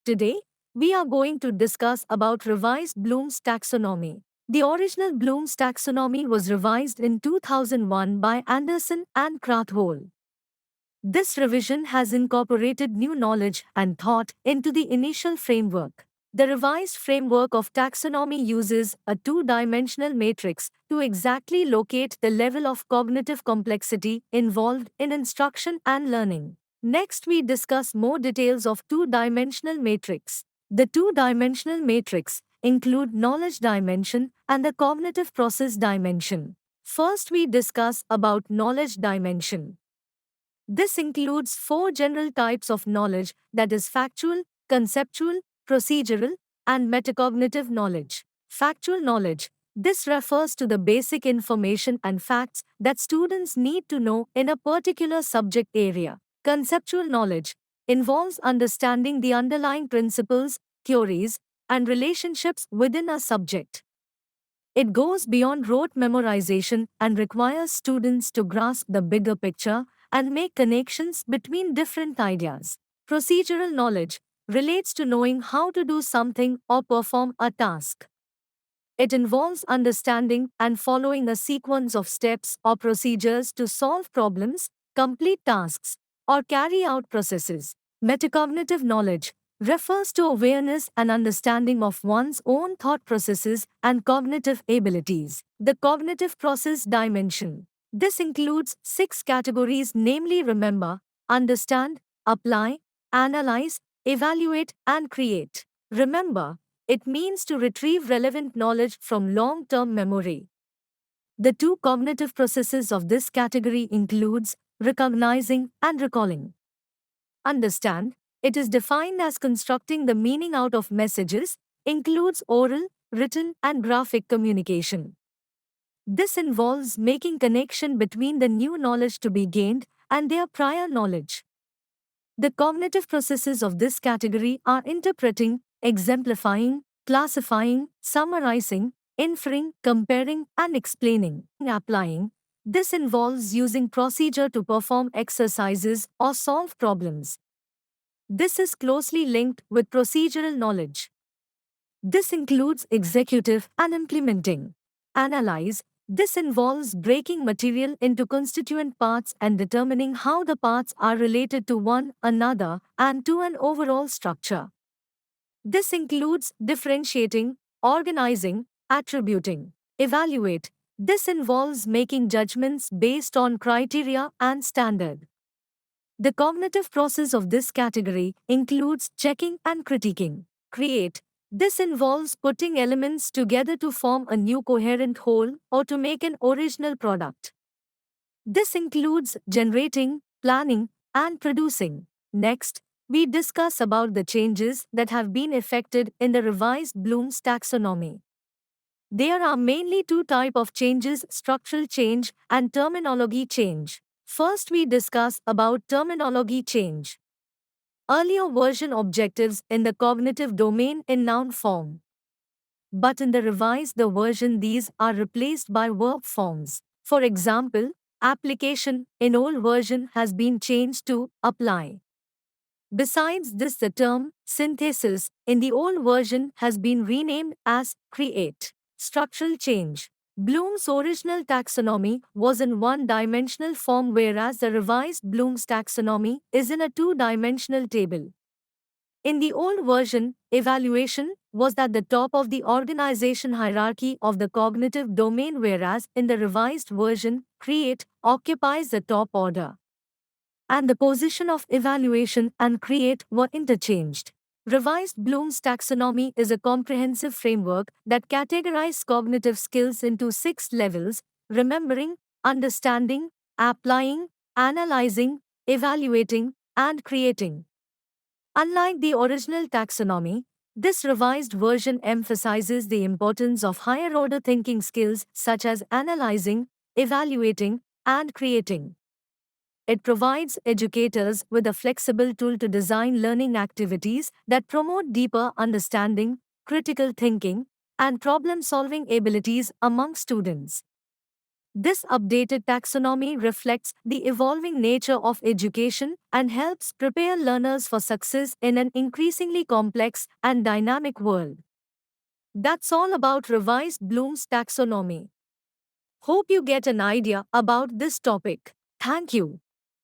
Today, we are going to discuss about revised Bloom's taxonomy. The original Bloom's taxonomy was revised in 2001 by Anderson and Krathwohl. This revision has incorporated new knowledge and thought into the initial framework. The revised framework of taxonomy uses a two-dimensional matrix to exactly locate the level of cognitive complexity involved in instruction and learning. Next, we discuss more details of two-dimensional matrix. The two-dimensional matrix include knowledge dimension and the cognitive process dimension. First, we discuss about knowledge dimension. This includes four general types of knowledge, that is factual, conceptual, procedural, and metacognitive knowledge. Factual knowledge. This refers to the basic information and facts that students need to know in a particular subject area. Conceptual knowledge involves understanding the underlying principles, theories, and relationships within a subject. It goes beyond rote memorization and requires students to grasp the bigger picture and make connections between different ideas. Procedural knowledge relates to knowing how to do something or perform a task. It involves understanding and following a sequence of steps or procedures to solve problems, complete tasks, or carry out processes. Metacognitive knowledge refers to awareness and understanding of one's own thought processes and cognitive abilities. The cognitive process dimension. This includes six categories, namely remember, understand, apply, analyze, evaluate, and create. Remember, it means to retrieve relevant knowledge from long-term memory. The two cognitive processes of this category includes recognizing and recalling. Understand, it is defined as constructing the meaning out of messages, includes oral, written, and graphic communication. This involves making connection between the new knowledge to be gained and their prior knowledge. The cognitive processes of this category are interpreting, exemplifying, classifying, summarizing, inferring, comparing, and explaining. Applying. This involves using procedure to perform exercises or solve problems. This is closely linked with procedural knowledge. This includes executive and implementing. Analyze. This involves breaking material into constituent parts and determining how the parts are related to one another and to an overall structure. This includes differentiating, organizing, attributing. Evaluate. This involves making judgments based on criteria and standard. The cognitive process of this category includes checking and critiquing. Create. This involves putting elements together to form a new coherent whole or to make an original product. This includes generating, planning, and producing. Next, we discuss about the changes that have been effected in the revised Bloom's taxonomy. There are mainly two types of changes: structural change and terminology change. First, we discuss about terminology change. Earlier version objectives in the cognitive domain in noun form. But in the revised the version these are replaced by verb forms. For example, application in old version has been changed to apply. Besides this, the term synthesis in the old version has been renamed as create. Structural change. Bloom's original taxonomy was in one-dimensional form, whereas the revised Bloom's taxonomy is in a two-dimensional table. In the old version, evaluation was at the top of the organization hierarchy of the cognitive domain, whereas in the revised version, create occupies the top order. And the position of evaluation and create were interchanged. Revised Bloom's taxonomy is a comprehensive framework that categorizes cognitive skills into six levels: remembering, understanding, applying, analyzing, evaluating, and creating. Unlike the original taxonomy, this revised version emphasizes the importance of higher order thinking skills such as analyzing, evaluating, and creating. It provides educators with a flexible tool to design learning activities that promote deeper understanding, critical thinking, and problem-solving abilities among students. This updated taxonomy reflects the evolving nature of education and helps prepare learners for success in an increasingly complex and dynamic world. That's all about revised Bloom's taxonomy. Hope you get an idea about this topic. Thank you.